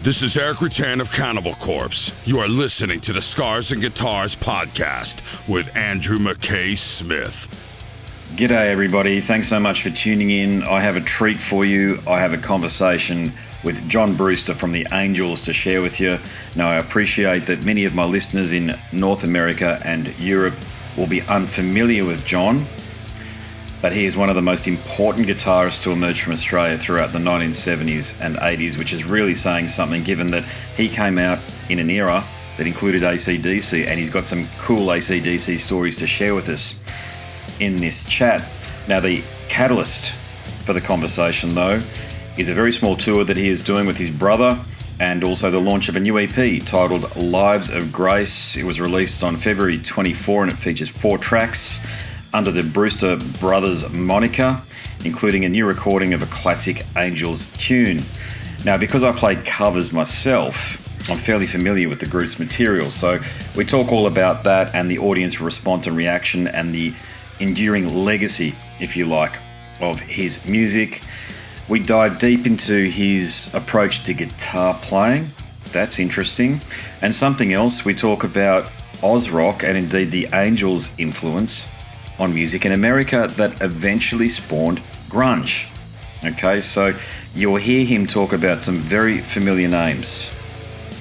This is Eric Rutan of Cannibal Corpse. You are listening to the Scars and Guitars podcast with Andrew McKay Smith. G'day everybody, thanks so much for tuning in. I have a treat for you. I have a conversation with John Brewster from the Angels to share with you. Now I appreciate that many of my listeners in North America and Europe will be unfamiliar with John, but he is one of the most important guitarists to emerge from Australia throughout the 1970s and 80s, which is really saying something given that he came out in an era that included AC/DC, and he's got some cool AC/DC stories to share with us in this chat. Now, the catalyst for the conversation, though, is a very small tour that he is doing with his brother, and also the launch of a new EP titled Lives of Grace. It was released on February 24, and it features 4 tracks under the Brewster Brothers moniker, including a new recording of a classic Angels tune. Now, because I play covers myself, I'm fairly familiar with the group's material, so we talk all about that and the audience response and reaction and the enduring legacy, if you like, of his music. We dive deep into his approach to guitar playing. That's interesting. And something else, we talk about Oz rock and indeed the Angels' influence on music in America that eventually spawned grunge. Okay, so you'll hear him talk about some very familiar names.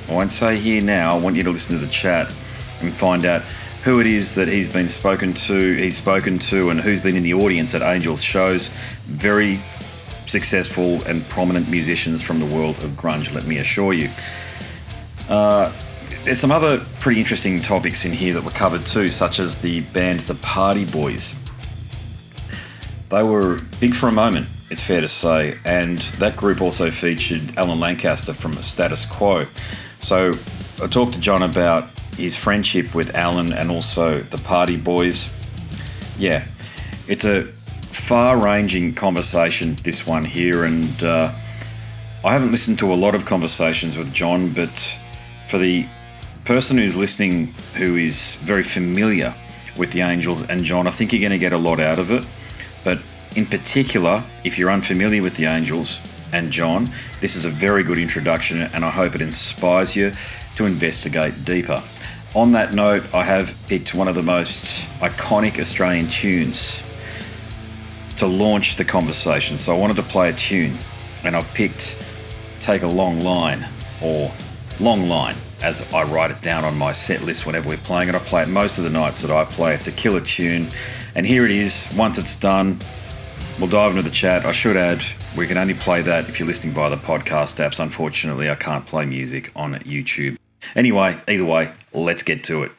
I won't say here now, I want you to listen to the chat and find out who it is that he's spoken to and who's been in the audience at Angels shows. Very successful and prominent musicians from the world of grunge, let me assure you. There's some other pretty interesting topics in here that were covered too, such as the band The Party Boys. They were big for a moment, it's fair to say, and that group also featured Alan Lancaster from Status Quo. So I talked to John about his friendship with Alan and also The Party Boys. Yeah, it's a far-ranging conversation, this one here, and I haven't listened to a lot of conversations with John, but for the person who's listening who is very familiar with the Angels and John, I think you're going to get a lot out of it. But in particular, if you're unfamiliar with the Angels and John, this is a very good introduction, and I hope it inspires you to investigate deeper. On that note, I have picked one of the most iconic Australian tunes to launch the conversation. So I wanted to play a tune, and I've picked Take a Long Line, or Long Line, as I write it down on my set list whenever we're playing it. I play it most of the nights that I play. It's a killer tune. And here it is. Once it's done, we'll dive into the chat. I should add, we can only play that if you're listening via the podcast apps. Unfortunately, I can't play music on YouTube. Anyway, either way, let's get to it.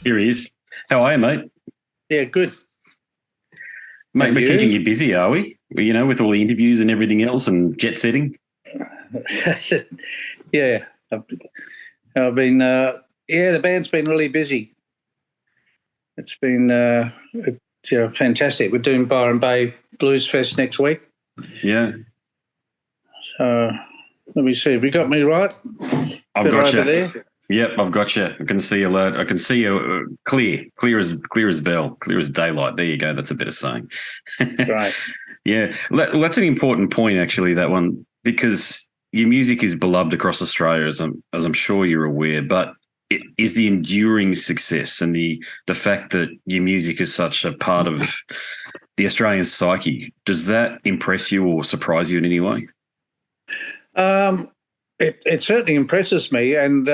Here he is. How are you, mate? Yeah, good. Mate, we're keeping you busy, are we? You know, with all the interviews and everything else and jet setting. Yeah, I've been. The band's been really busy. It's been fantastic. We're doing Byron Bay Blues Fest next week. Yeah. So let me see. Have you got me right? I've got you. There? Yep, I've got you. I can see you alert. I can see you clear as bell, clear as daylight. There you go. That's a better saying. Right. Yeah, that's an important point, actually, that one, because your music is beloved across Australia, as I'm sure you're aware, but it is the enduring success and the fact that your music is such a part of the Australian psyche. Does that impress you or surprise you in any way? It certainly impresses me, and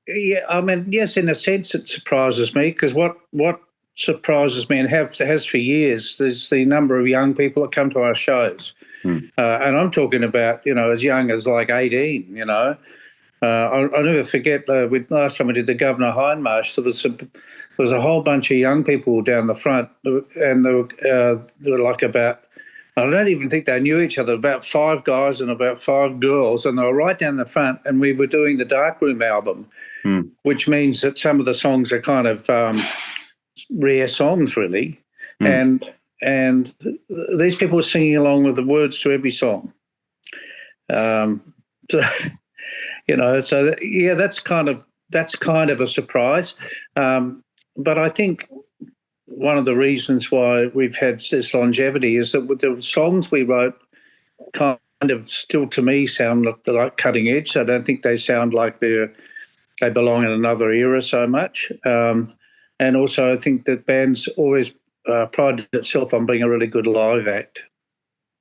yes, in a sense, it surprises me, because what surprises me, and has for years, is the number of young people that come to our shows, and I'm talking about as young as like 18. I'll never forget last time we did the Governor Hindmarch. There was a whole bunch of young people down the front, and there were like about, I don't even think they knew each other, about 5 guys and about 5 girls, and they were right down the front, and we were doing the Darkroom album, which means that some of the songs are kind of rare songs, really, and these people were singing along with the words to every song. That's kind of a surprise, but I think one of the reasons why we've had this longevity is that with the songs we wrote kind of still, to me, sound like cutting edge. I don't think they sound like they belong in another era so much. And also I think that bands always prided itself on being a really good live act.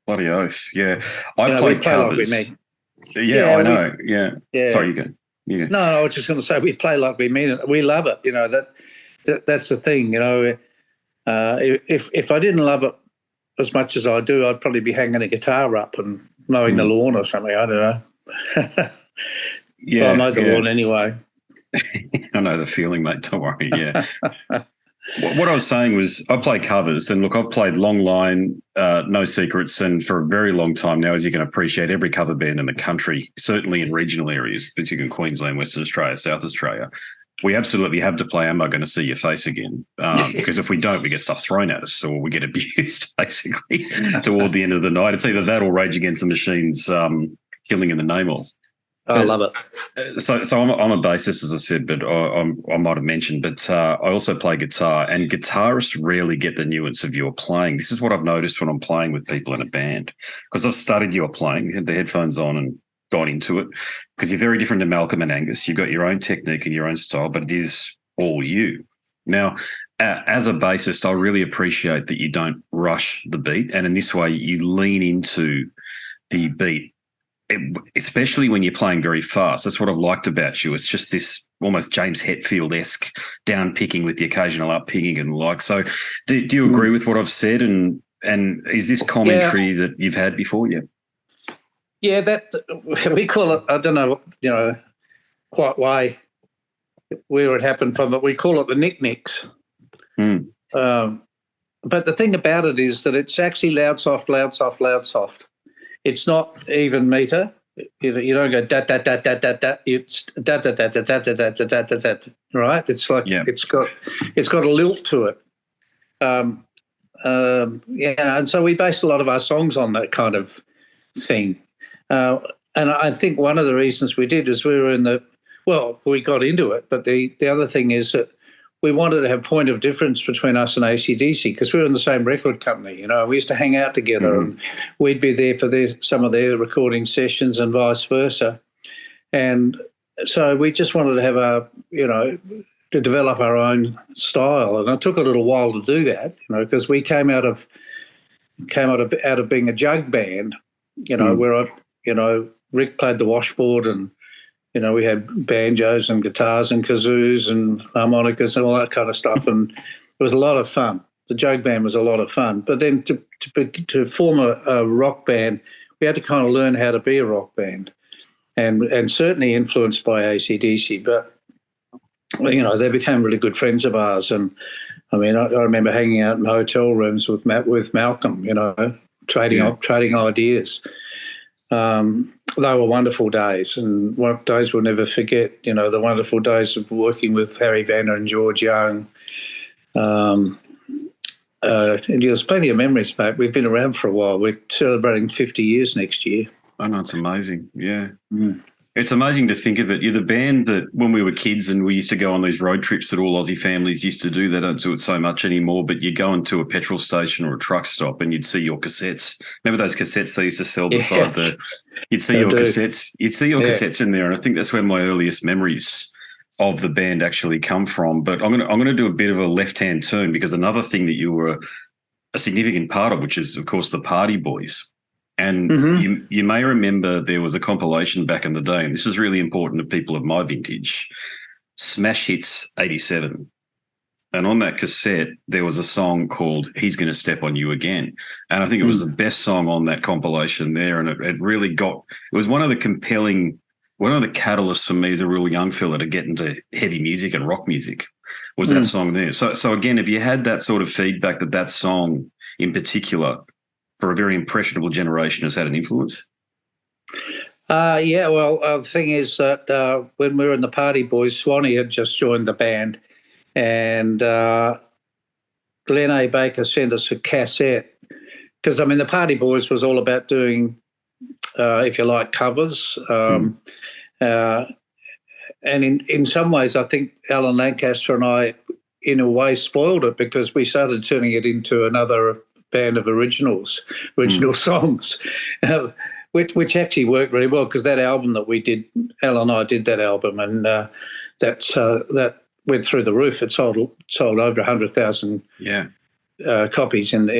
Bloody oath, yeah. I played covers. Like we mean. Yeah, I know. Yeah. Sorry, you go. Yeah. No, I was just going to say we play like we mean it. We love it. That's the thing. If I didn't love it as much as I do, I'd probably be hanging a guitar up and mowing the lawn or something. I don't know. I mow the lawn anyway. I know the feeling, mate. Don't worry. Yeah. What I was saying was I play covers, and look, I've played Long Line, No Secrets, and for a very long time now, as you can appreciate, every cover band in the country, certainly in regional areas, particularly in Queensland, Western Australia, South Australia, we absolutely have to play Am I Going to See Your Face Again? Because if we don't, we get stuff thrown at us or we get abused, basically, toward the end of the night. It's either that or Rage Against the Machine's Killing in the Name Of. I love it. So I'm a bassist, as I said, but I might have mentioned, but I also play guitar, and guitarists rarely get the nuance of your playing. This is what I've noticed when I'm playing with people in a band, because I've studied your playing, had the headphones on and got into it, because you're very different to Malcolm and Angus. You've got your own technique and your own style, but it is all you. Now, as a bassist, I really appreciate that you don't rush the beat, and in this way you lean into the beat, especially when you're playing very fast. That's what I've liked about you. It's just this almost James Hetfield-esque down picking with the occasional up picking and like. So do you agree with what I've said? And is this commentary that you've had before? Yeah. Yeah, that we call it, I don't know, quite where it happened from, but we call it the knick-knicks. But the thing about it is that it's actually loud, soft, loud, soft, loud, soft. It's not even meter. You don't go da da da da da da. It's da da da da da da da da da da. Right? It's like it's got a lilt to it. And so we based a lot of our songs on that kind of thing. And I think one of the reasons we did is we got into it. But the other thing is that we wanted to have point of difference between us and AC/DC, because we were in the same record company. We used to hang out together, and we'd be there for some of their recording sessions and vice versa. And so we just wanted to have to develop our own style. And it took a little while to do that, because we came out of being a jug band, where Rick played the washboard, and we had banjos and guitars and kazoos and harmonicas and all that kind of stuff, and it was a lot of fun. The jug band was a lot of fun. But then to form a rock band, we had to kind of learn how to be a rock band, and certainly influenced by AC/DC. But they became really good friends of ours. And I mean, I remember hanging out in hotel rooms with Malcolm, trading ideas. They were wonderful days, and days we'll never forget. The wonderful days of working with Harry Vanner and George Young. And there's plenty of memories, mate. We've been around for a while. We're celebrating 50 years next year. I know, it's amazing. Yeah. It's amazing to think of it. You're the band that when we were kids and we used to go on these road trips that all Aussie families used to do, they don't do it so much anymore, but you go into a petrol station or a truck stop and you'd see your cassettes. Remember those cassettes they used to sell beside you'd see your cassettes. You'd see your cassettes in there, and I think that's where my earliest memories of the band actually come from. But I'm gonna do a bit of a left-hand turn, because another thing that you were a significant part of, which is, of course, the Party Boys. And you may remember there was a compilation back in the day, and this is really important to people of my vintage, Smash Hits 87. And on that cassette, there was a song called He's Gonna Step on You Again. And I think it was the best song on that compilation there. And it really it was one of the catalysts for me as a real young fella to get into heavy music and rock music was that song there. So again, if you had that sort of feedback that song in particular for a very impressionable generation has had an influence? The thing is that when we were in the Party Boys, Swanee had just joined the band, and Glenn A. Baker sent us a cassette, because, the Party Boys was all about doing, if you like, covers. And in some ways, I think Alan Lancaster and I, in a way, spoiled it, because we started turning it into another band of original songs, which actually worked really well, because that album that we did, Alan and I did that album, and that went through the roof. It sold over 100,000 copies in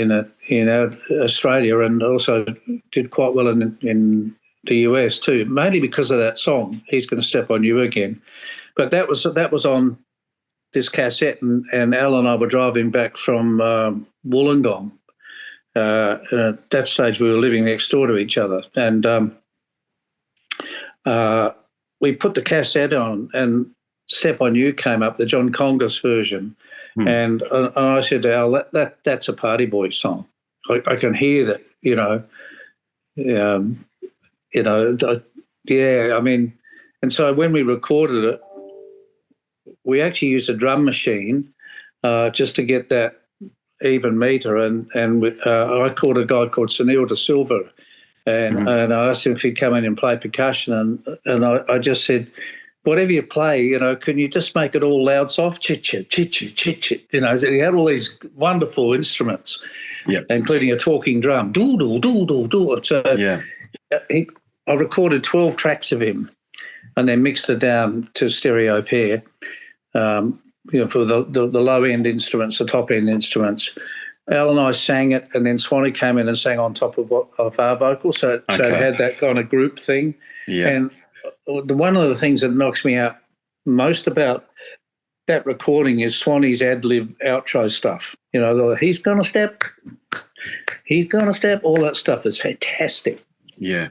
Australia, and also did quite well in the US too, mainly because of that song, He's Gonna Step on You Again. But that was on this cassette, and Al and I were driving back from Wollongong. At that stage, we were living next door to each other, and we put the cassette on, and Step on You came up, the John Congas version, and I said to Al, that's a Party Boys song. I can hear that, and so when we recorded it, we actually used a drum machine just to get that even meter, and I called a guy called Sunil De Silva, and I asked him if he'd come in and play percussion, and I just said, whatever you play, can you just make it all loud, soft, chit-chit, chit-chit, chit-chit, so he had all these wonderful instruments, including a talking drum, do-do-do-do-do. So I recorded 12 tracks of him and then mixed it down to stereo pair, for the low-end instruments, the top-end instruments. Al and I sang it, and then Swanee came in and sang on top of our vocals, so it had that kind of group thing. Yeah. And one of the things that knocks me out most about that recording is Swanee's ad-lib outro stuff. He's going to step, all that stuff is fantastic. Yeah.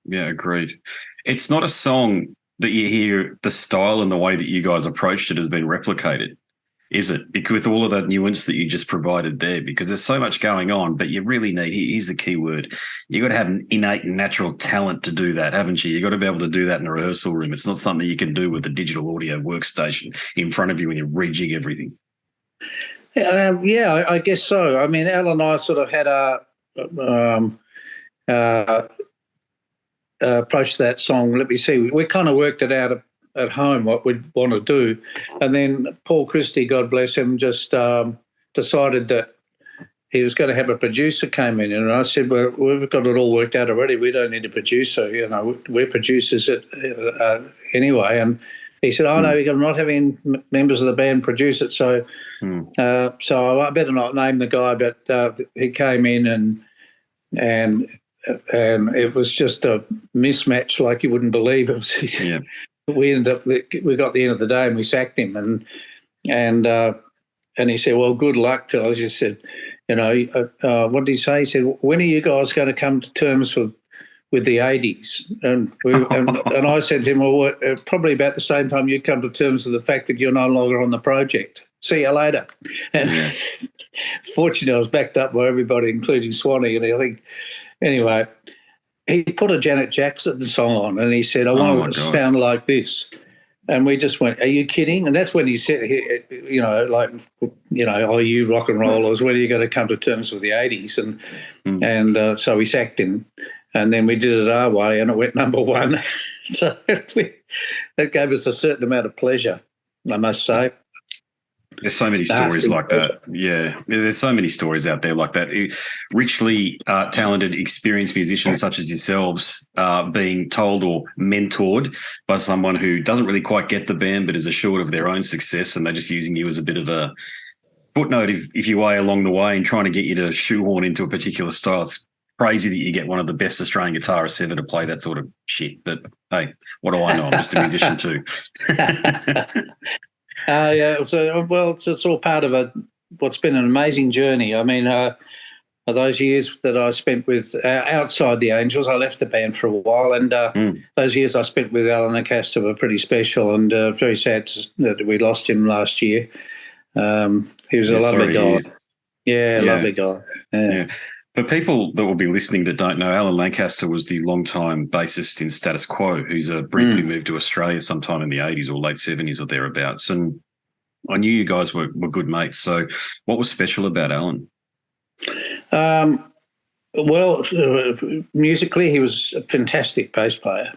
Yeah, agreed. It's not a song that you hear the style and the way that you guys approached it has been replicated, is it? Because with all of that nuance that you just provided there, because there's so much going on, but you really need, here's the key word, you got to have an innate natural talent to do that, haven't you? You got to be able to do that in a rehearsal room. It's not something you can do with a digital audio workstation in front of you when you rejig everything. I guess so. I mean, Al and I sort of had approach to that song. Let me see. We kind of worked it out at home what we'd want to do, and then Paul Christie, God bless him, just decided that he was going to have a producer came in, and I said, "Well, we've got it all worked out already. We don't need a producer. We're producers anyway." And he said, "Oh no, I'm not having members of the band produce it, so I better not name the guy." But he came in and it was just a mismatch like you wouldn't believe. We ended up, we got the end of the day and we sacked him, and he said, "Well, good luck, fellas." He said, what did he say? He said, "When are you guys going to come to terms with the 80s. And I said to him, well, probably about the same time you come to terms with the fact that you're no longer on the project. See you later. And fortunately, I was backed up by everybody, including Swanee. And I think, anyway, he put a Janet Jackson song on and he said, I want to sound like this. And we just went, are you kidding? And that's when he said, are you rock and rollers? When are you going to come to terms with the 80s? And so we sacked him. And then we did it our way and it went number one. So that gave us a certain amount of pleasure, I must say. There's so many stories like that. Yeah, there's so many stories out there like that. Richly talented, experienced musicians such as yourselves being told or mentored by someone who doesn't really quite get the band but is assured of their own success, and they're just using you as a bit of a footnote, if you way, along the way and trying to get you to shoehorn into a particular style. It's crazy that you get one of the best Australian guitarists ever to play that sort of shit. But, hey, what do I know? I'm just a musician too. It's all part of what's been an amazing journey. I mean, those years that I spent with outside the Angels, I left the band for a while, and those years I spent with Alan Lancaster were pretty special, and very sad that we lost him last year. He was a lovely guy. Lovely guy. Yeah. For people that will be listening that don't know, Alan Lancaster was the longtime bassist in Status Quo, who's briefly moved to Australia sometime in the 80s or late 70s or thereabouts. And I knew you guys were good mates. So what was special about Alan? Musically, he was a fantastic bass player.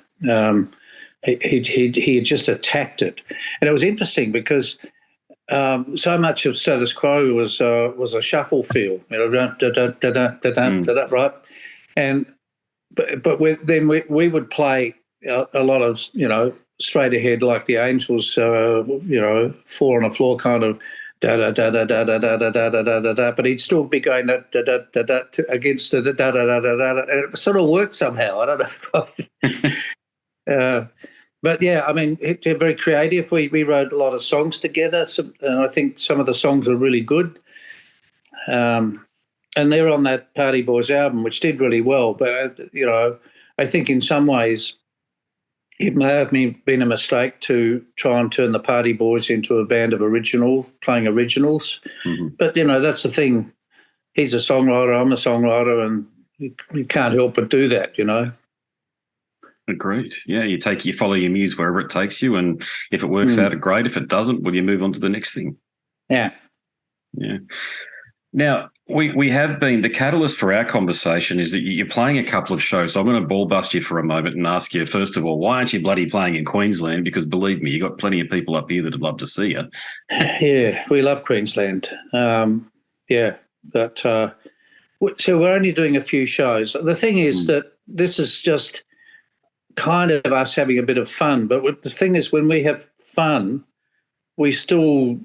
He had just attacked it. And it was interesting because so much of Status Quo was a shuffle feel, right? And but we would play a lot of straight ahead like the Angels, four on the floor kind of da da da da da da da da da da da da. But he'd still be going da da da da da against the da da da da da. It sort of worked somehow. I don't know. But, yeah, I mean, they're very creative. We wrote a lot of songs together, and I think some of the songs are really good. And they're on that Party Boys album, which did really well. But, I think in some ways it may have been a mistake to try and turn the Party Boys into a band of playing originals. Mm-hmm. But, that's the thing. He's a songwriter, I'm a songwriter, and you can't help but do that, Agreed. Yeah, you follow your muse wherever it takes you, and if it works out, great. If it doesn't, well, you move on to the next thing. Yeah. Yeah. Now, we have been, the catalyst for our conversation is that you're playing a couple of shows. So I'm going to ball bust you for a moment and ask you, first of all, why aren't you bloody playing in Queensland? Because believe me, you've got plenty of people up here that would love to see you. Yeah, we love Queensland. But so we're only doing a few shows. The thing is that this is just kind of us having a bit of fun. But the thing is, when we have fun, we still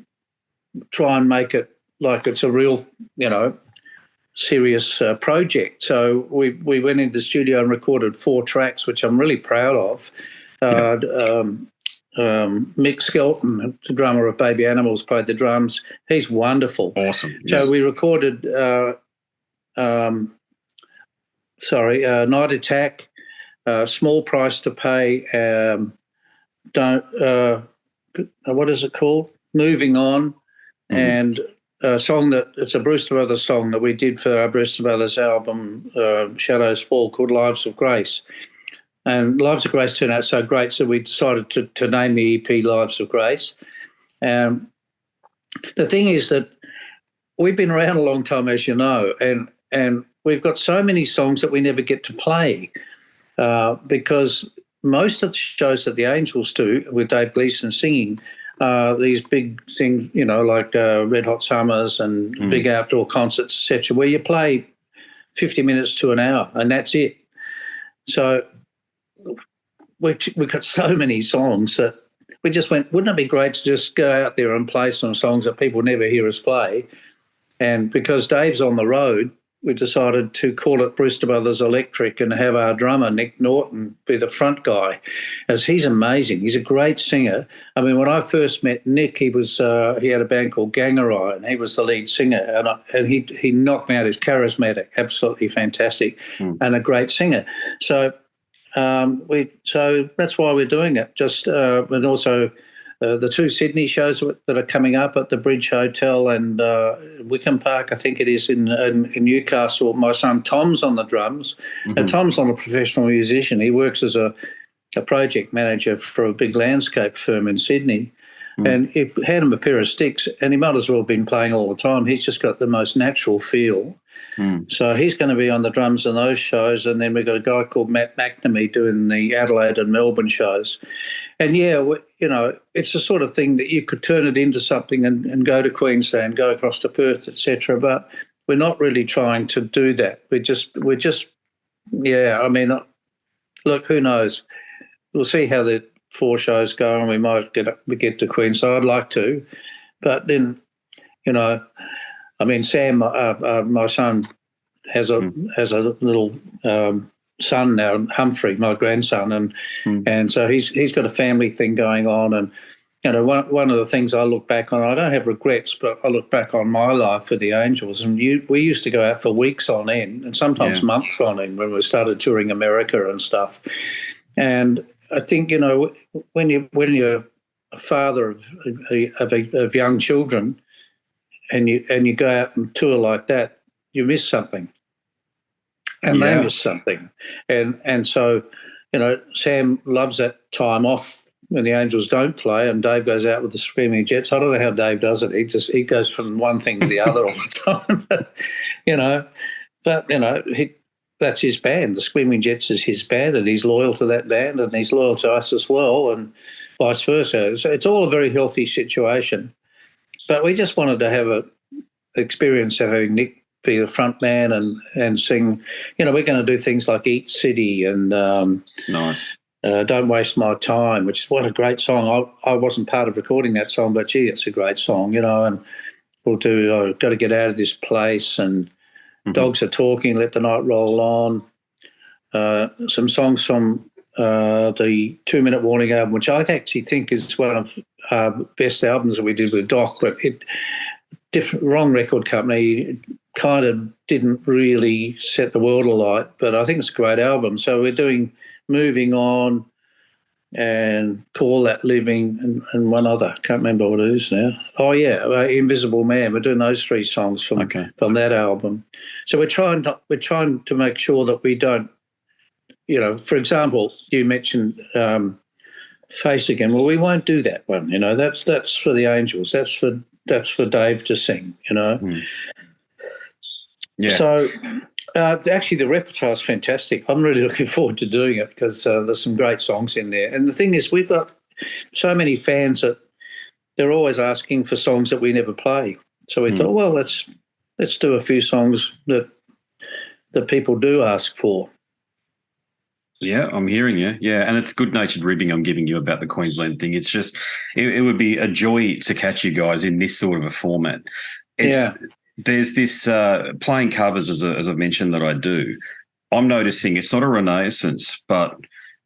try and make it like it's a real, serious project. So we went into the studio and recorded 4 tracks, which I'm really proud of. Mick Skelton, the drummer of Baby Animals, played the drums. He's wonderful. Awesome. So we recorded Night Attack, Small Price to Pay, what is it called? Moving On, and a song it's a Brewster Brothers song that we did for our Brewster Brothers album, Shadows Fall, called Lives of Grace. And Lives of Grace turned out so great, so we decided to name the EP Lives of Grace. The thing is that we've been around a long time, as you know, and we've got so many songs that we never get to play because most of the shows that the Angels do with Dave Gleason singing these big things, like Red Hot Summers and big outdoor concerts, etc., where you play 50 minutes to an hour and that's it. So we've got so many songs that we just went, wouldn't it be great to just go out there and play some songs that people never hear us play? And because Dave's on the road, we decided to call it Brewster Brothers Electric and have our drummer, Nick Norton, be the front guy, as he's amazing. He's a great singer. I mean, when I first met Nick, he had a band called Gangarai, and he was the lead singer, and he knocked me out. He's charismatic, absolutely fantastic, and a great singer. So that's why we're doing it. And also the two Sydney shows that are coming up at the Bridge Hotel and Wickham Park, I think it is, in Newcastle. My son Tom's on the drums, and Tom's not a professional musician. He works as a project manager for a big landscape firm in Sydney. And he had him a pair of sticks, and he might as well have been playing all the time. He's just got the most natural feel. So he's going to be on the drums in those shows, and then we've got a guy called Matt McNamee doing the Adelaide and Melbourne shows. And, it's the sort of thing that you could turn it into something and go to Queensland, go across to Perth, etc. But we're not really trying to do that. We're just I mean, look, who knows? We'll see how the 4 shows go, and we might get to Queensland. I'd like to. But then, I mean, Sam, my son, has a little son now, Humphrey, my grandson, and so he's got a family thing going on. And one of the things I look back on, I don't have regrets, but I look back on my life for the Angels, and we used to go out for weeks on end, and sometimes months on end when we started touring America and stuff. And I think when you're a father of young children, and you go out and tour like that, you miss something, and they miss something, and so Sam loves that time off when the Angels don't play, and Dave goes out with the Screaming Jets. I don't know how Dave does it. He goes from one thing to the other all the time, that's his band. The Screaming Jets is his band, and he's loyal to that band, and he's loyal to us as well, and vice versa. So it's all a very healthy situation. But we just wanted to have an experience of having Nick be the front man and sing. We're going to do things like Eat City and nice. Don't Waste My Time, which is what a great song. I wasn't part of recording that song, but, gee, it's a great song, and we'll do Got to Get Out of This Place and Dogs Are Talking, Let the Night Roll On, some songs from the 2 Minute Warning album, which I actually think is one of best albums that we did with Doc, but wrong record company, kind of didn't really set the world alight, but I think it's a great album. So we're doing Moving On and Call That Living and one other, can't remember what it is now. Oh yeah, Invisible Man. We're doing those 3 songs from that album. So we're trying to make sure that we don't, for example, you mentioned Face Again. Well, we won't do that one. That's for the Angels. That's for Dave to sing. Yeah. So actually, the repertoire is fantastic. I'm really looking forward to doing it because there's some great songs in there. And the thing is, we've got so many fans that they're always asking for songs that we never play. So we thought, well, let's do a few songs that people do ask for. Yeah, I'm hearing you. Yeah, and it's good-natured ribbing I'm giving you about the Queensland thing. It's just it would be a joy to catch you guys in this sort of a format. There's this playing covers, as I've mentioned, that I do. I'm noticing it's not a renaissance, but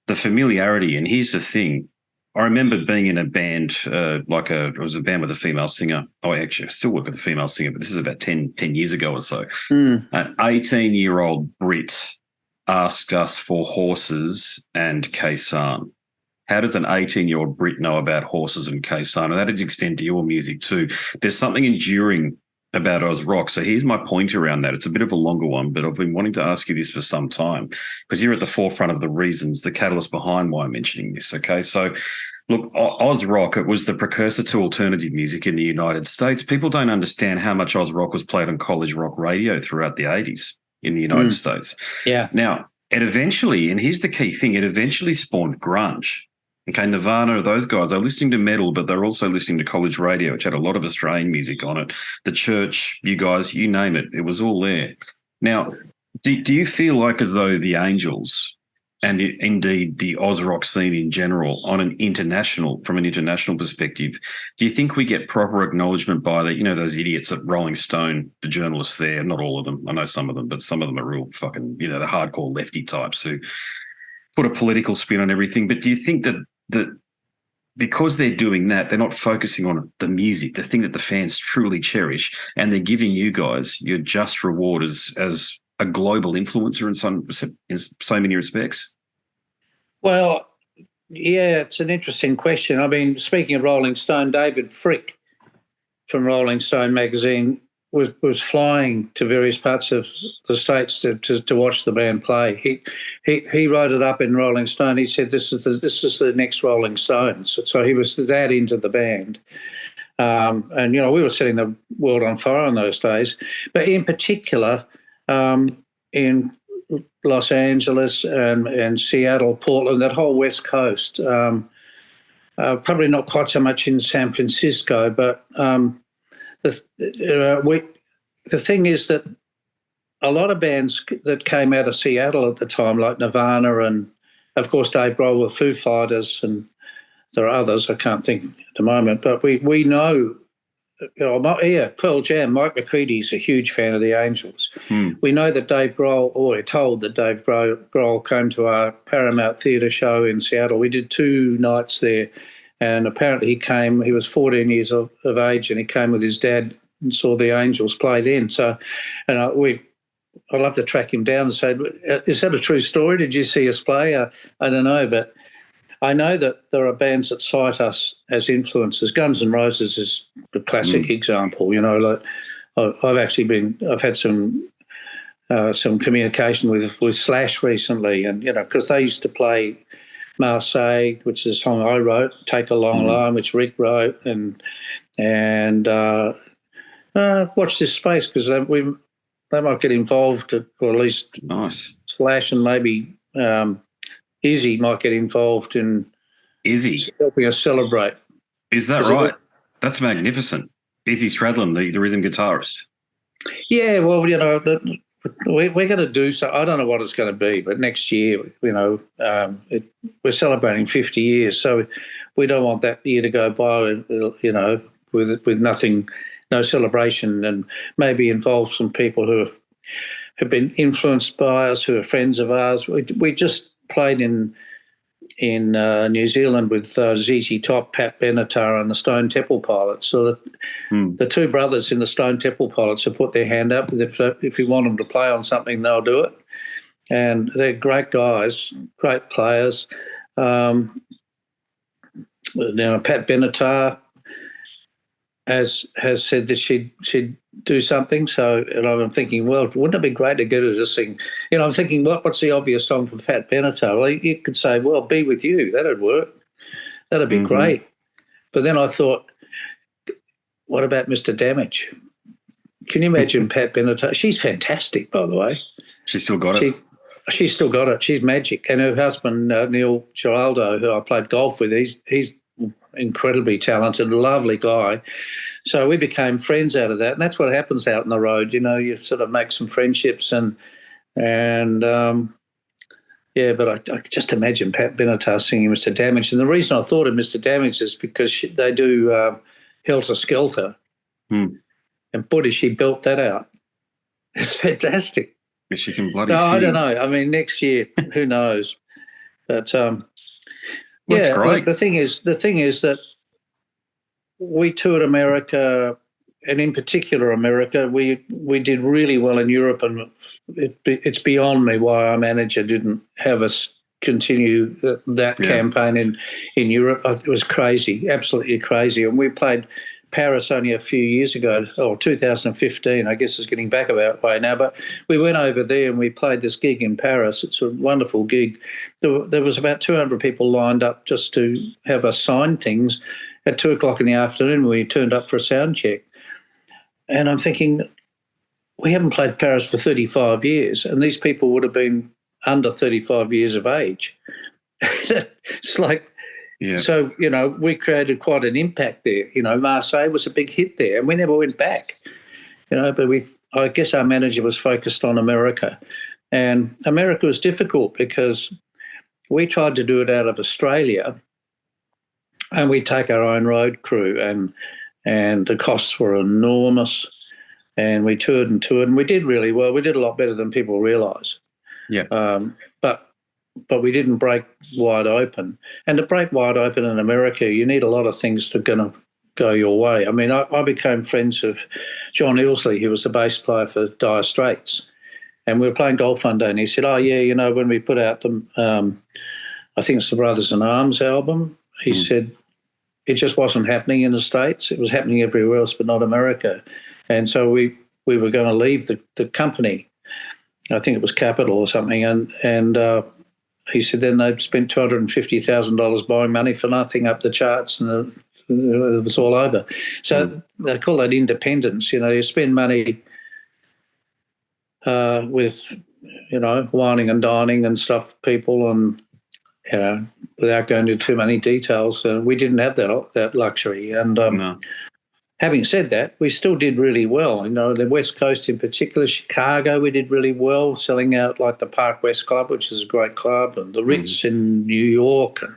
the familiarity. And here's the thing. I remember being in a band, it was a band with a female singer. Oh, actually, I still work with a female singer, but this is about 10 years ago or so. An 18-year-old Brit asked us for Horses and Kaysan. How does an 18-year-old Brit know about Horses and Kaysan? And that would extend to your music too. There's something enduring about Oz Rock. So here's my point around that. It's a bit of a longer one, but I've been wanting to ask you this for some time because you're at the forefront of the reasons, the catalyst behind why I'm mentioning this, okay? So, look, Oz Rock, it was the precursor to alternative music in the United States. People don't understand how much Oz Rock was played on college rock radio throughout the 80s in the United States. Yeah. Now, it eventually, and here's the key thing, it eventually spawned grunge. Okay, Nirvana, those guys, they're listening to metal, but they're also listening to college radio, which had a lot of Australian music on it. The Church, you guys, you name it, it was all there. Now, do you feel like as though the Angels and indeed the Oz rock scene in general from an international perspective, do you think we get proper acknowledgement by those idiots at Rolling Stone, the journalists there? Not all of them, I know some of them, but some of them are real fucking, the hardcore lefty types who put a political spin on everything. But do you think that because they're doing that, they're not focusing on the music, the thing that the fans truly cherish, and they're giving you guys your just reward as a global influencer in so many respects? Well, yeah, it's an interesting question. I mean, speaking of Rolling Stone, David Frick from Rolling Stone magazine was flying to various parts of the States to watch the band play. He wrote it up in Rolling Stone. He said, this is the next Rolling Stones. So he was that into the band. And, we were setting the world on fire in those days. But in particular, in Los Angeles and Seattle, Portland, that whole West Coast, probably not quite so much in San Francisco, but the thing is that a lot of bands that came out of Seattle at the time, like Nirvana and, of course, Dave Grohl with Foo Fighters, and there are others I can't think at the moment, but we know, Pearl Jam, Mike McCready's a huge fan of the Angels. We know that Dave Grohl, or we're told that Dave Grohl came to our Paramount Theatre show in Seattle. We did 2 nights there. And apparently he was 14 years of age, and he came with his dad and saw the Angels play then. So, and I'd love to track him down and say, is that a true story? Did you see us play? I don't know, but I know that there are bands that cite us as influences. Guns N' Roses is a classic example. Like I've had some communication with Slash recently, and because they used to play Marseille, which is a song I wrote, Take a Long Line, which Rick wrote, and Watch This Space, because they might get involved, or at least nice. Slash and maybe Izzy might get involved in helping us celebrate. Is that right? That's magnificent. Izzy Stradlin, the rhythm guitarist. Yeah, well, we're going to do so. I don't know what it's going to be, but next year, we're celebrating 50 years, so we don't want that year to go by, with nothing, no celebration, and maybe involve some people who have been influenced by us, who are friends of ours. We just played in New Zealand with ZZ Top, Pat Benatar, and the Stone Temple Pilots. So the 2 brothers in the Stone Temple Pilots have put their hand up. If you want them to play on something, they'll do it. And they're great guys, great players. Pat Benatar has said that she'd do something. So, and I'm thinking, well, wouldn't it be great to get her to sing? I'm thinking, what's the obvious song for Pat Benatar? Well, you could say, well, Be With You. That'd work. That'd be great. But then I thought, what about Mr. Damage? Can you imagine Pat Benatar? She's fantastic, by the way. She's still got it. She's still got it. She's magic. And her husband, Neil Giraldo, who I played golf with, he's incredibly talented, lovely guy. So we became friends out of that, and that's what happens out on the road. You sort of make some friendships, and but I just imagine Pat Benatar singing Mr. Damage. And the reason I thought of Mr. Damage is because they do Helter Skelter, and boy, she built that out. It's fantastic. She can bloody sing. I don't know. I mean, next year, who knows? But that's great. The thing is that we toured America, and in particular America. We did really well in Europe, and it's beyond me why our manager didn't have us continue that campaign in Europe. It was crazy, absolutely crazy. And we played Paris only a few years ago, or 2015, I guess it's getting back about way now, but we went over there and we played this gig in Paris. It's a wonderful gig. There was about 200 people lined up just to have us sign things. At 2:00 in the afternoon, we turned up for a sound check. And I'm thinking, we haven't played Paris for 35 years, and these people would have been under 35 years of age. It's like, so, we created quite an impact there. Marseille was a big hit there, and we never went back. But I guess our manager was focused on America. And America was difficult because we tried to do it out of Australia, and we take our own road crew, and the costs were enormous. And we toured, and we did really well. We did a lot better than people realise. Yeah. But we didn't break wide open. And to break wide open in America, you need a lot of things that are going to go your way. I mean, I became friends of John Ilsley, who was the bass player for Dire Straits, and we were playing golf one day, and he said, "Oh yeah, you know, when we put out the, I think it's the Brothers in Arms album," he said, it just wasn't happening in the States. It was happening everywhere else, but not America. And so we were going to leave the company. I think it was Capital or something, and he said then they'd spent $250,000 buying money for nothing up the charts, and it was all over. So they call that independence. You know, you spend money with, you know, whining and dining and stuff, people, and, you know, without going into too many details, we didn't have that luxury. And No. having said that, we still did really well. You know, the West Coast in particular, Chicago, we did really well, selling out like the Park West Club, which is a great club, and the Ritz in New York, and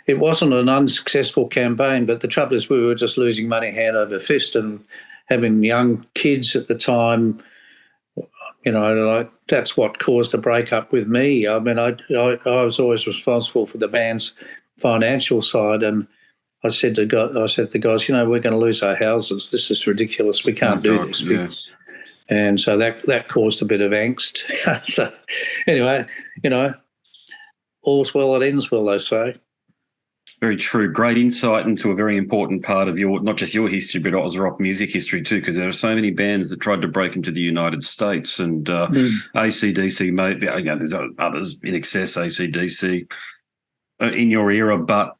it wasn't an unsuccessful campaign. But the trouble is, we were just losing money hand over fist, and having young kids at the time, you know, like that's what caused a breakup with me. I mean, I was always responsible for the band's financial side, and I said to the guys, you know, we're going to lose our houses. This is ridiculous. We can't do this. Yeah. And so that caused a bit of angst. So anyway, you know, all's well that ends well, they say. Very true. Great insight into a very important part of your, not just your history, but Oz rock music history too, because there are so many bands that tried to break into the United States, and AC/DC, there's others in excess, AC/DC in your era, but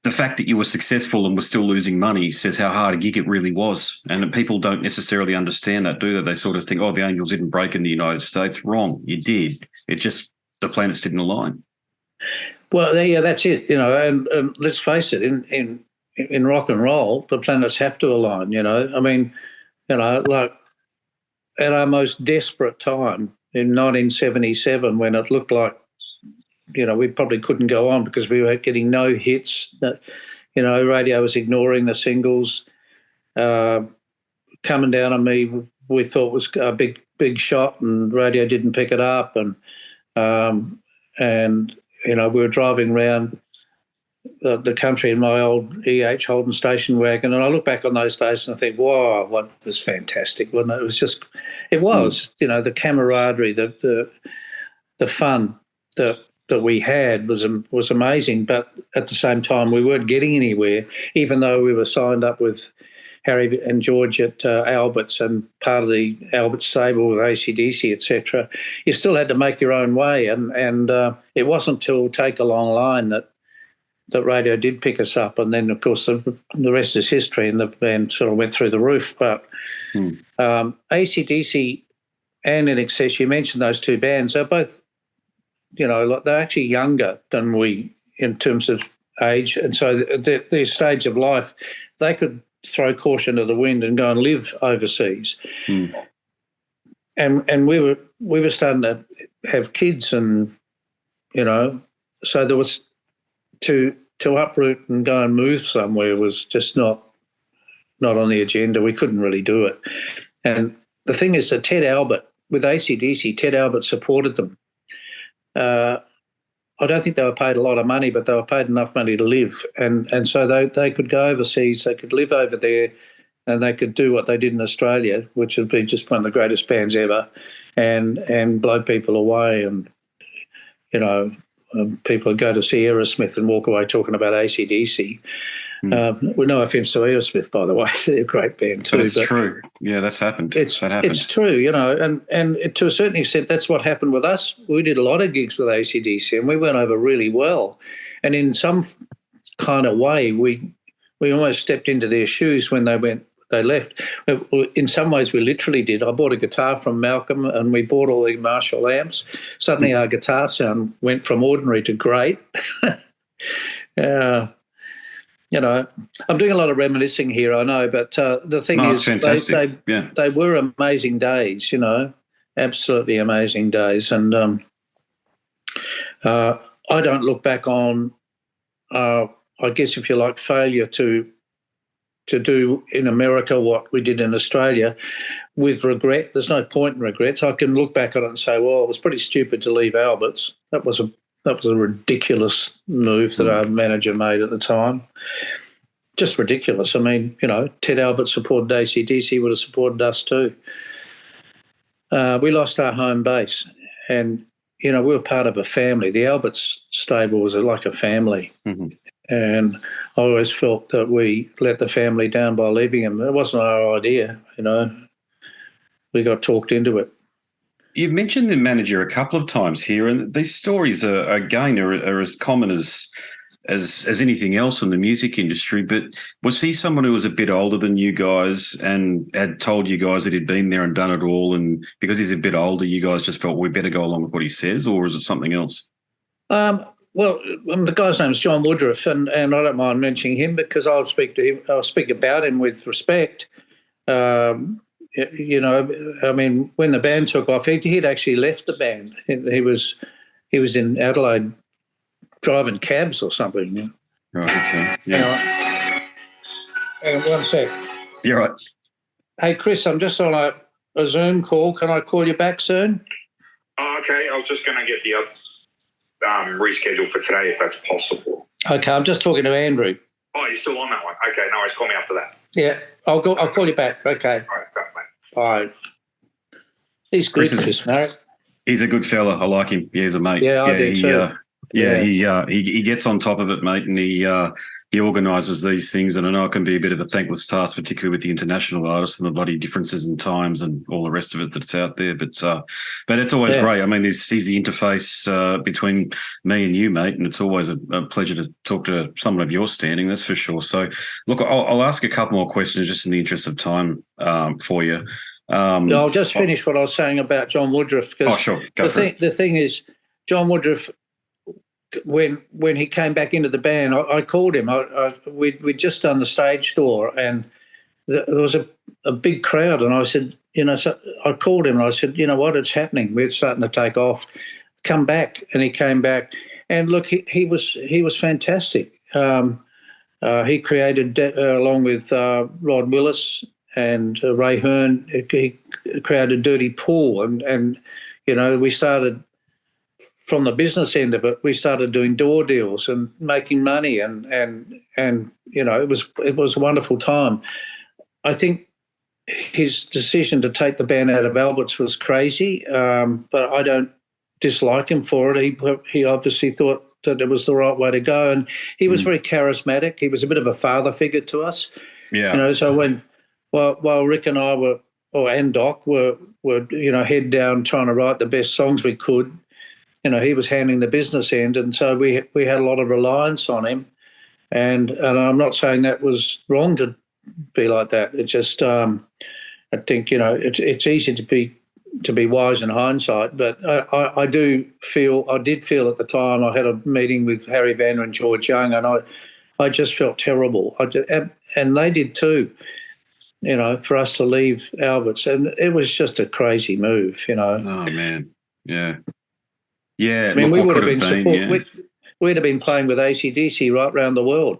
the fact that you were successful and were still losing money says how hard a gig it really was. And people don't necessarily understand that, do they? They sort of think, oh, the Angels didn't break in the United States. Wrong. You did. It just, the planets didn't align. Well, yeah, that's it. You know, and let's face it, in rock and roll, the planets have to align, you know. I mean, you know, like at our most desperate time in 1977, when it looked like, you know, we probably couldn't go on because we were getting no hits. You know, radio was ignoring the singles. Coming Down on Me, we thought was a big shot, and radio didn't pick it up. And you know, we were driving around the country in my old E.H. Holden station wagon, and I look back on those days and I think, wow, what was fantastic, wasn't it? It was just, it was, you know, the camaraderie, the fun that we had was amazing, but at the same time we weren't getting anywhere, even though we were signed up with Harry and George at Albert's and part of the Albert stable with AC/DC, etc. You still had to make your own way, and it wasn't till Take a Long Line that radio did pick us up, and then of course the rest is history, and the band sort of went through the roof. But AC/DC and In Excess, you mentioned those two bands, they're both, you know, they're actually younger than we in terms of age, and so their stage of life, they could throw caution to the wind and go and live overseas. And we were starting to have kids, and, you know, so there was to uproot and go and move somewhere was just not on the agenda. We couldn't really do it. And the thing is that Ted Albert, with AC/DC, Ted Albert supported them. I don't think they were paid a lot of money, but they were paid enough money to live. And so they could go overseas, they could live over there, and they could do what they did in Australia, which would be just one of the greatest bands ever, and blow people away. And, you know, people would go to see Aerosmith and walk away talking about AC/DC. With no offence to Aerosmith, by the way, they're a great band too. But it's true. Yeah, that's happened. It's true, you know, and to a certain extent, that's what happened with us. We did a lot of gigs with AC/DC, and we went over really well. And in some kind of way, we almost stepped into their shoes when they left. In some ways, we literally did. I bought a guitar from Malcolm, and we bought all the Marshall amps. Suddenly, our guitar sound went from ordinary to great. You know, I'm doing a lot of reminiscing here, I know, but the thing is, they were amazing days, you know, absolutely amazing days. And I don't look back on, I guess if you like, failure to do in America what we did in Australia with regret. There's no point in regrets. I can look back on it and say, well, it was pretty stupid to leave Alberts. That was a ridiculous move that our manager made at the time. Just ridiculous. I mean, Ted Albert supported AC/DC, would have supported us too. We lost our home base, and we were part of a family. The Alberts stable was like a family, and I always felt that we let the family down by leaving them. It wasn't our idea, We got talked into it. You've mentioned the manager a couple of times here, and these stories are as common as anything else in the music industry. But was he someone who was a bit older than you guys and had told you guys that he'd been there and done it all, and because he's a bit older, you guys just felt we better go along with what he says, or is it something else? Well, the guy's name is John Woodruff, and I don't mind mentioning him because I'll speak to him. I'll speak about him with respect. I mean, when the band took off, he'd actually left the band. He was in Adelaide driving cabs or something. Right. Okay. Yeah. Hang on 1 sec. You're right. Hey, Chris, I'm just on a Zoom call. Can I call you back soon? Oh, okay. I was just going to get the reschedule for today if that's possible. Okay, I'm just talking to Andrew. Oh, you're still on that one? Okay, no worries. Call me after that. Yeah, I'll call you back. Okay. All right, tough, mate. Bye. He's good, Chris Marriott. He's a good fella. I like him. Yeah, he's a mate. Yeah, I do too. He gets on top of it, mate, and he organises these things. And I know it can be a bit of a thankless task, particularly with the international artists and the bloody differences in times and all the rest of it that's out there. But it's always great. I mean, he's the interface between me and you, mate, and it's always a pleasure to talk to someone of your standing, that's for sure. So, look, I'll ask a couple more questions just in the interest of time for you. I'll just finish what I was saying about John Woodruff. Sure. The thing is, John Woodruff, when he came back into the band, I called him. We'd just done the stage door, and there was a big crowd, and I said, so I called him and I said, you know what, it's happening. We're starting to take off. Come back. And he came back, and look, he was fantastic. He created, along with Rod Willis and Ray Hearn, he created Dirty Pool, and we started. From the business end of it, we started doing door deals and making money, and it was a wonderful time. I think his decision to take the band out of Alberts was crazy, but I don't dislike him for it. He obviously thought that it was the right way to go, and he was very charismatic. He was a bit of a father figure to us. Yeah. So while Rick and I and Doc were head down trying to write the best songs we could. He was handling the business end, and so we had a lot of reliance on him. And I'm not saying that was wrong to be like that. It's just I think it's easy to be wise in hindsight, but I did feel at the time. I had a meeting with Harry Vander and George Young, and I just felt terrible. And they did too. For us to leave Alberts, and it was just a crazy move. Oh man, yeah. Yeah, I mean, we would have been we'd have been playing with AC/DC right around the world.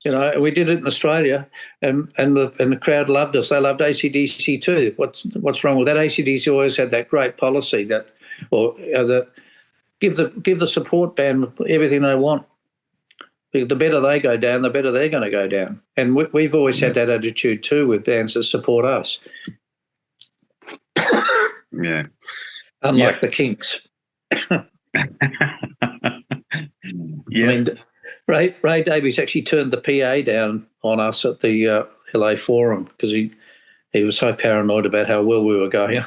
We did it in Australia, and the crowd loved us. They loved AC/DC too. What's wrong with that? AC/DC always had that great policy that give the support band everything they want. The better they go down, the better they're going to go down. And we've always had that attitude too with bands that support us. Yeah, unlike the Kinks. Yeah. I mean, Ray Davies actually turned the PA down on us at the LA Forum because he was so paranoid about how well we were going,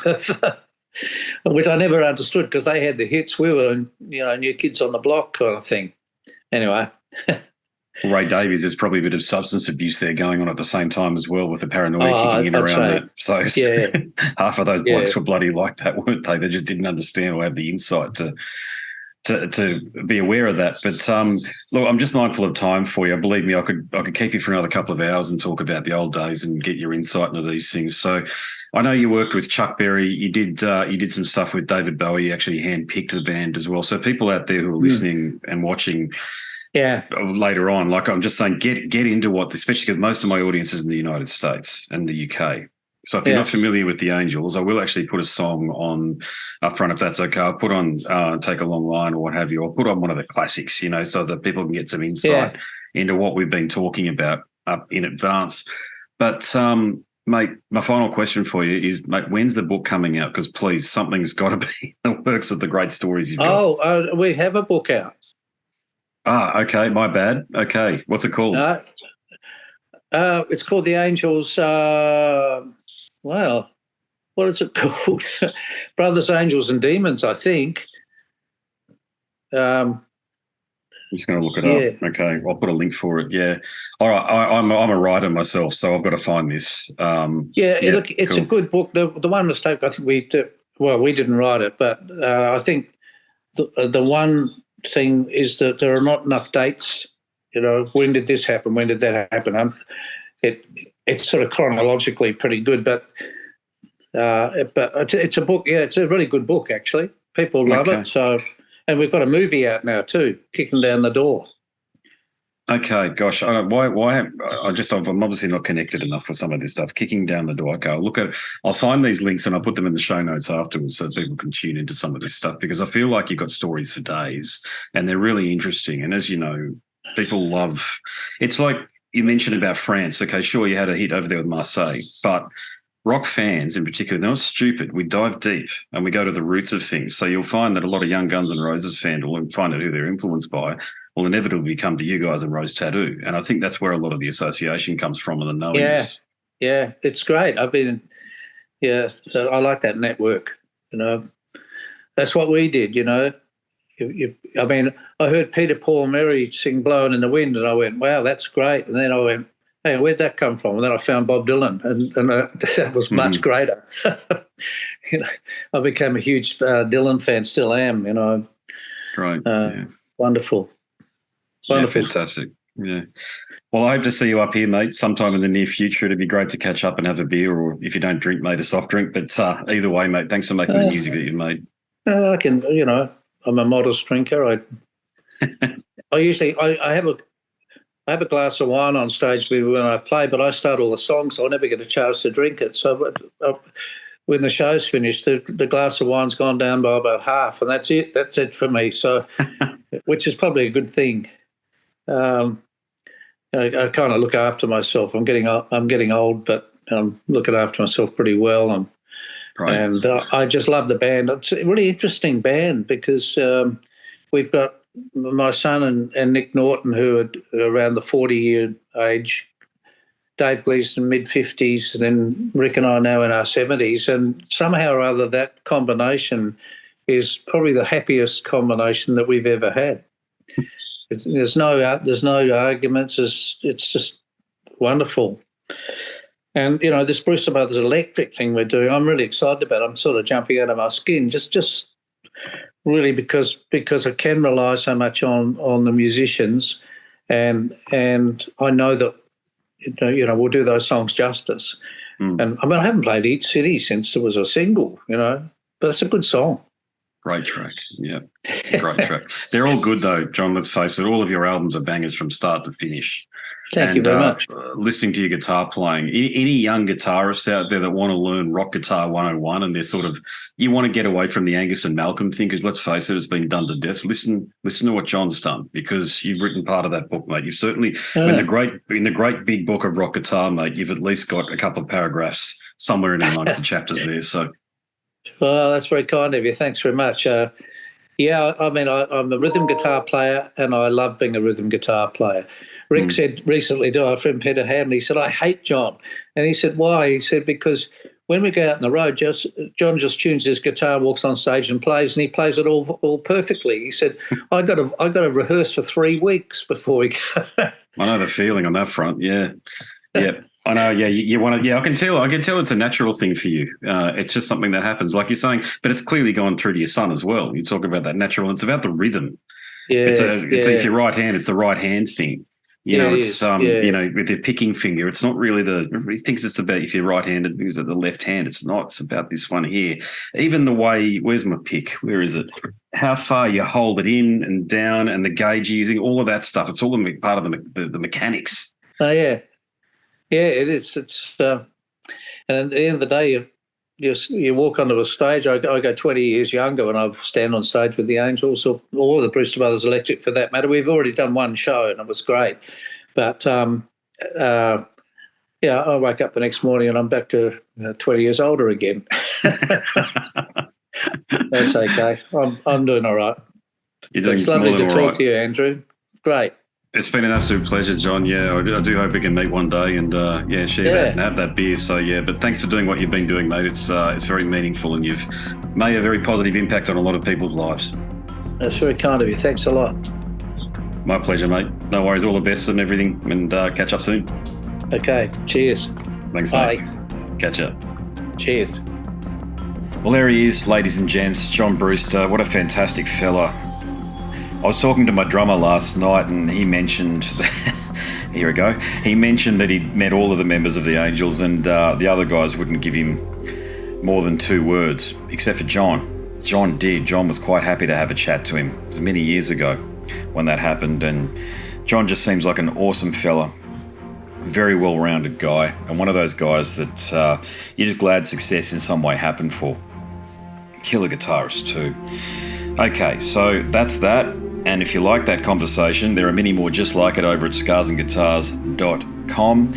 which I never understood because they had the hits. We were, New Kids on the Block kind of thing. Anyway. Ray Davies, there's probably a bit of substance abuse there going on at the same time as well with the paranoia kicking in around that. So half of those blokes were bloody like that, weren't they? They just didn't understand or have the insight to be aware of that. But look, I'm just mindful of time for you. Believe me, I could keep you for another couple of hours and talk about the old days and get your insight into these things. So I know you worked with Chuck Berry. You did some stuff with David Bowie. You actually handpicked the band as well. So people out there who are listening and watching later on, like I'm just saying, get into what, especially because most of my audience is in the United States and the UK. So if you're not familiar with the Angels, I will actually put a song on up front if that's okay. I'll put on Take a Long Line or what have you. I'll put on one of the classics, so that people can get some insight into what we've been talking about up in advance. But mate, my final question for you is, mate, when's the book coming out? Because please, something's got to be in the works of the great stories you've got. We have a book out. Okay, my bad. Okay, what's it called? It's called The Angels. What is it called? Brothers, Angels and Demons, I think. I'm just going to look it up. Okay, I'll put a link for it. Yeah. All right. I'm a writer myself, so I've got to find this. Look, it's a good book. The one mistake I think we didn't write it, but I think the one thing is that there are not enough dates. When did this happen? When did that happen? It's sort of chronologically pretty good, but it's a book. Yeah, it's a really good book actually. People love it. So. And we've got a movie out now too, Kicking Down the Door. Okay, gosh, I'm obviously not connected enough with some of this stuff. Kicking Down the Door. Okay, I'll find these links and I'll put them in the show notes afterwards so people can tune into some of this stuff, because I feel like you've got stories for days and they're really interesting. And as you know, people love. It's like you mentioned about France. Okay, sure, you had a hit over there with Marseille, but rock fans in particular, they're not stupid. We dive deep and we go to the roots of things. So you'll find that a lot of young Guns N' Roses fans will find out who they're influenced by, will inevitably come to you guys and Rose Tattoo. And I think that's where a lot of the association comes from and the knowingness. Yeah, it's great. So I like that network, That's what we did, I heard Peter, Paul and Mary sing Blowing in the Wind and I went, wow, that's great. And then I went, hey, where'd that come from? And then I found Bob Dylan, and that was much greater. I became a huge Dylan fan, still am. Right. Wonderful. Yeah, fantastic. Yeah. Well, I hope to see you up here, mate, sometime in the near future. It'd be great to catch up and have a beer, or if you don't drink, mate, a soft drink. But either way, mate, thanks for making the music that you made. I can, I'm a modest drinker. I have a glass of wine on stage when I play, but I start all the songs, so I never get a chance to drink it. So when the show's finished, the glass of wine's gone down by about half, and that's it. That's it for me. So, which is probably a good thing. I kind of look after myself. I'm getting old, but I'm looking after myself pretty well. And I just love the band. It's a really interesting band because we've got my son and Nick Norton, who are around the 40-year age, Dave Gleason mid-50s, and then Rick and I now in our 70s. And somehow or other that combination is probably the happiest combination that we've ever had. There's no arguments. It's just wonderful. And, this Brewster Brothers Electric thing we're doing, I'm really excited about. I'm sort of jumping out of my skin just really because I can rely so much on the musicians, and I know that we'll do those songs justice. And I haven't played Eat City since it was a single, but it's a good song. Great track, yeah, great track. They're all good though, John. Let's face it, all of your albums are bangers from start to finish. Thank you very much. Listening to your guitar playing, any young guitarists out there that want to learn rock guitar 101 and they're you want to get away from the Angus and Malcolm thing, because let's face it, it's been done to death. Listen to what John's done, because you've written part of that book, mate. You've certainly, in the great big book of rock guitar, mate, you've at least got a couple of paragraphs somewhere in amongst the chapters there. So, well, that's very kind of you. Thanks very much. I'm a rhythm guitar player, and I love being a rhythm guitar player. Rick said recently to our friend Peter Hanley, he said, I hate John. And he said, why? He said, because when we go out on the road, John just tunes his guitar, walks on stage and plays, and he plays it all perfectly. He said, I got to rehearse for 3 weeks before we go. I know the feeling on that front, yeah. Yeah. I know, yeah, you want to, yeah, I can tell it's a natural thing for you. It's just something that happens, like you're saying, but it's clearly gone through to your son as well. You talk about that natural, it's about the rhythm. Yeah. It's if you're right hand, it's the right hand thing. It's with the picking finger. It's not really everybody thinks it's about if you're right-handed, because of the left hand. It's not. It's about this one here. Even the way, where's my pick? Where is it? How far you hold it in and down, and the gauge you're using, all of that stuff. It's all part of the mechanics. Oh yeah, it is. It's and at the end of the day, you walk onto a stage. I go 20 years younger when I stand on stage with the Angels or the Brewster Brothers Electric for that matter. We've already done one show and it was great. But, I wake up the next morning and I'm back to 20 years older again. That's okay. I'm doing all right. You're doing it's lovely to talk right. to you, Andrew. Great. It's been an absolute pleasure, John. Yeah, I do hope we can meet one day and share that and have that beer. So but thanks for doing what you've been doing, mate. It's very meaningful, and you've made a very positive impact on a lot of people's lives. That's very kind of you. Thanks a lot. My pleasure, mate. No worries. All the best and everything, and catch up soon. Okay. Cheers. Thanks, mate. Catch up. Cheers. Well, there he is, ladies and gents, John Brewster. What a fantastic fella. I was talking to my drummer last night and he mentioned here we go. He mentioned that he'd met all of the members of the Angels and the other guys wouldn't give him more than 2 words, except for John. John did. John was quite happy to have a chat to him. It was many years ago when that happened, and John just seems like an awesome fella. Very well-rounded guy, and one of those guys that you're just glad success in some way happened for. Killer guitarist too. Okay, so that's that. And if you like that conversation, there are many more just like it over at scarsandguitars.com.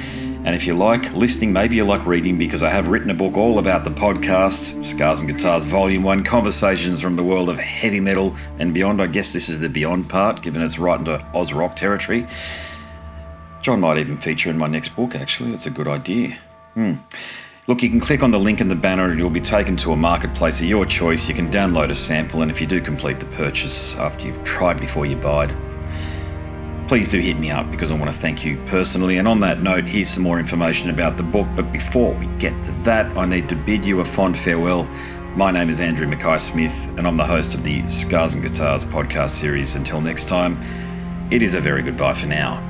And if you like listening, maybe you like reading, because I have written a book all about the podcast, Scars and Guitars Volume 1, Conversations from the World of Heavy Metal and Beyond. I guess this is the Beyond part, given it's right into Oz Rock territory. John might even feature in my next book, actually. That's a good idea. Look, you can click on the link in the banner and you'll be taken to a marketplace of your choice. You can download a sample, and if you do complete the purchase after you've tried before you buyed, please do hit me up, because I want to thank you personally. And on that note, here's some more information about the book. But before we get to that, I need to bid you a fond farewell. My name is Andrew Mackay-Smith, and I'm the host of the Scars and Guitars podcast series. Until next time, it is a very goodbye for now.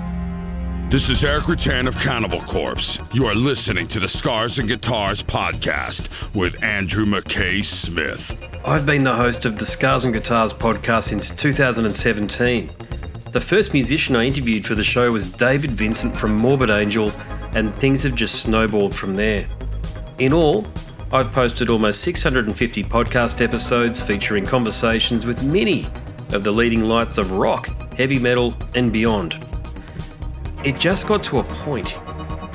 This is Eric Rattan of Cannibal Corpse. You are listening to the Scars and Guitars podcast with Andrew Mackay-Smith. I've been the host of the Scars and Guitars podcast since 2017. The first musician I interviewed for the show was David Vincent from Morbid Angel, and things have just snowballed from there. In all, I've posted almost 650 podcast episodes featuring conversations with many of the leading lights of rock, heavy metal, and beyond. It just got to a point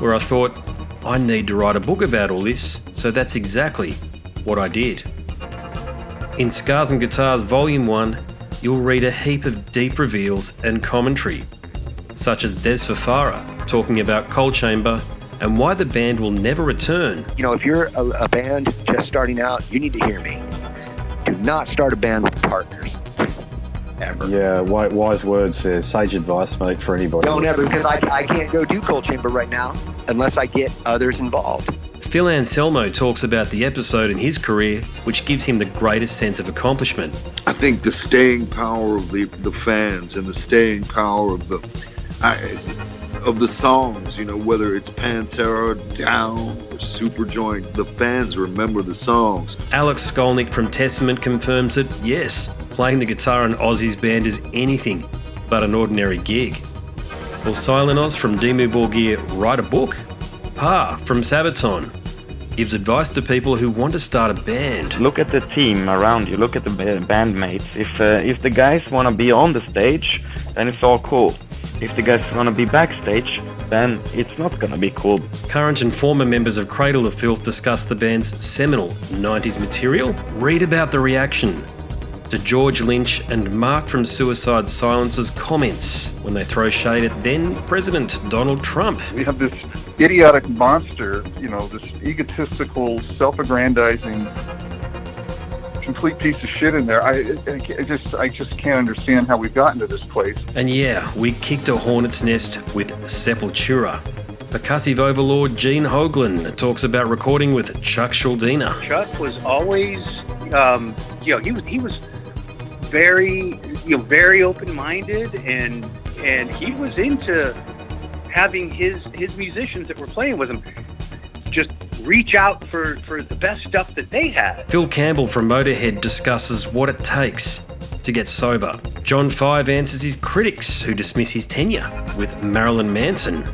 where I thought, I need to write a book about all this, so that's exactly what I did. In Scars and Guitars Volume 1, you'll read a heap of deep reveals and commentary, such as Des Fafara talking about Coal Chamber and why the band will never return. You know, if you're a band just starting out, you need to hear me. Do not start a band with partners. Ever. Yeah, wise words there. Sage advice, mate, for anybody. Don't ever, because I can't go do Coal Chamber right now unless I get others involved. Phil Anselmo talks about the episode in his career which gives him the greatest sense of accomplishment. I think the staying power of the fans and the staying power of the songs, you know, whether it's Pantera, Down, or Superjoint, the fans remember the songs. Alex Skolnick from Testament confirms that, yes, playing the guitar in Ozzy's band is anything but an ordinary gig. Will Silent Oz from Dimmu Borgir write a book? Pa from Sabaton gives advice to people who want to start a band. Look at the team around you, look at the bandmates. If the guys want to be on the stage, then it's all cool. If the guys want to be backstage, then it's not going to be cool. Current and former members of Cradle of Filth discuss the band's seminal 90s material. Read about the reaction to George Lynch and Mark from Suicide Silence's comments when they throw shade at then President Donald Trump. We have this idiotic monster, you know, this egotistical, self-aggrandizing, complete piece of shit in there. I just can't understand how we've gotten to this place. And yeah, we kicked a hornet's nest with Sepultura. Percussive overlord Gene Hoglan talks about recording with Chuck Schuldiner. Chuck was always, he was very, very open-minded, and and he was into having his musicians that were playing with him just reach out for the best stuff that they had. Phil Campbell from Motorhead discusses what it takes to get sober. John Five answers his critics who dismiss his tenure with Marilyn Manson.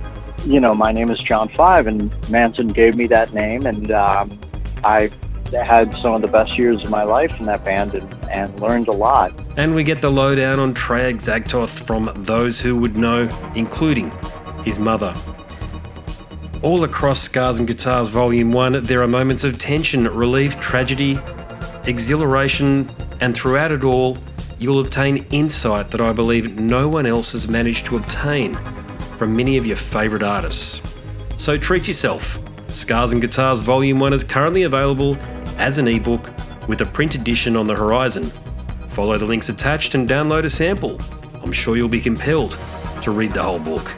You know, my name is John Five, and Manson gave me that name, and I had some of the best years of my life in that band and learned a lot. And we get the lowdown on Treyarch Zagtoth from those who would know, including his mother. All across Scars and Guitars Volume 1, there are moments of tension, relief, tragedy, exhilaration, and throughout it all, you'll obtain insight that I believe no one else has managed to obtain from many of your favourite artists. So treat yourself. Scars and Guitars Volume 1 is currently available as an ebook with a print edition on the horizon. Follow the links attached and download a sample. I'm sure you'll be compelled to read the whole book.